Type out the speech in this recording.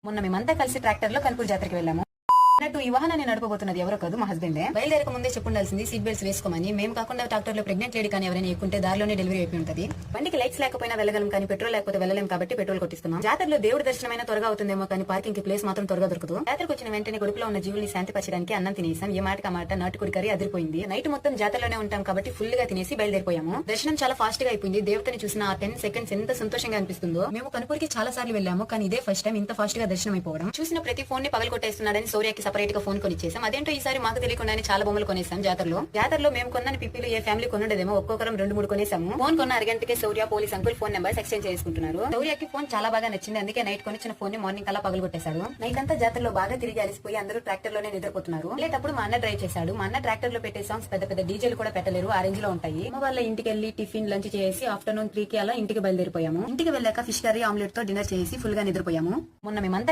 మొన్న మేమంతా కలిసి ట్రాక్టర్ లో కనుపూరు జాతరకి వెళ్ళాము. అన్నట్టు ఈ వాహనాన్ని నడపబోతున్నది ఎవరో కాదు, మా హస్బెండ్. బయలుదేరక ముందే చెప్పుండాల్సింది సీట్ బెల్ట్స్ వేసుకోమని. మేము కాకుండా ట్రాక్టర్ లో ప్రెగ్నెంట్ లేడీ కానీ ఎవరైనా ఎక్కుంటే దారిలోనే డెలివరీ అయిపోయి ఉంటుంది. బండికి లైట్స్ లేకపోయినా వెళ్ళగలం కానీ పెట్రోల్ లేకపోతే వెళ్ళలేం కాబట్టి పెట్రోల్ కొట్టిస్తున్నాం. జాతరలో దేవుడి దర్శనమైనా త్వరగా అవుతుందేమో కానీ పార్కింగ్ కి ప్లేస్ మాత్రం త్వరగా దొరకదు. జాతరకు వచ్చిన వెంటనే కడుపులో ఉన్న జీవుల్ని శాంతిపరచడానికి అన్నం తినేసాం. ఏ మాటకి ఆ మాట నాటుకుడి కర్రీ అదిరిపోయింది. నైట్ మొత్తం జాతరలోనే ఉంటాం కాబట్టి ఫుల్ గా తినేసి బయలుదేరిపోయాము. దర్శనం చాలా ఫాస్ట్ గా అయిపోయింది. దేవతని చూసిన ఆ 10 సెకండ్స్ ఎంత సంతోషంగా అనిపిస్తుందో. మేము కనుపూరికి చాలా సార్లు వెళ్ళాము కానీ ఇదే ఫస్ట్ టైం ఇంత ఫాస్ట్ గా దర్శనం అయిపోవడం. చూసిన ప్రతి ఫోన్ ని పగలగొట్టేస్తున్నాడని సౌర్యకి సపరేట్ గా ఫోన్ కొనిచ్చేసాం. అదేంటో ఈసారి మాకు తెలియకుండానే చాలా బొమ్మలు కొనేసాం. జాతరలో మేము కొన్న పిప్పిలు ఏ ఫ్యామిలీ కొనుండదేమో ఒక్కొక్కరం 2-3 కొనేసాము. ఫోన్ కొన్న అరగంటకే Sourya police uncle phone numbers exchange చేసుకుంటున్నారు. సౌర్యకి ఫోన్ చాలా బాగా నచ్చింది. అందుకే నైట్ కొనిచ్చిన ఫోన్ ని మార్నింగ్ అలా పగలగొట్టేశాడు. నైట్ అంతా జాతరలో బాగా తిరిగి అలిసిపోయి అందరూ ట్రాక్టర్ లోనే నిద్రపోతున్నారు. లేటప్పుడు మా అన్న డ్రైవ్ చేశాడు. మా అన్న ట్రాక్టర్ లో పెట్టే సాంగ్స్ పెద్ద పెద్ద డీజేలు కూడా పెట్టలేరు, ఆ రేంజ్ లో ఉంటాయి. మా వాళ్ళ ఇంటికి వెళ్లి టిఫిన్ లంచ్ చేసి ఆఫ్టర్నూన్ 3 కి అలా ఇంటికి బయలుదేరిపోయాము. ఇంటికి వెళ్ళాక ఫిష్ కర్రీ ఆమ్లెట్ తో డిన్నర్ చేసి ఫుల్ గా నిద్రపోయాము. మొన్న మేమంతా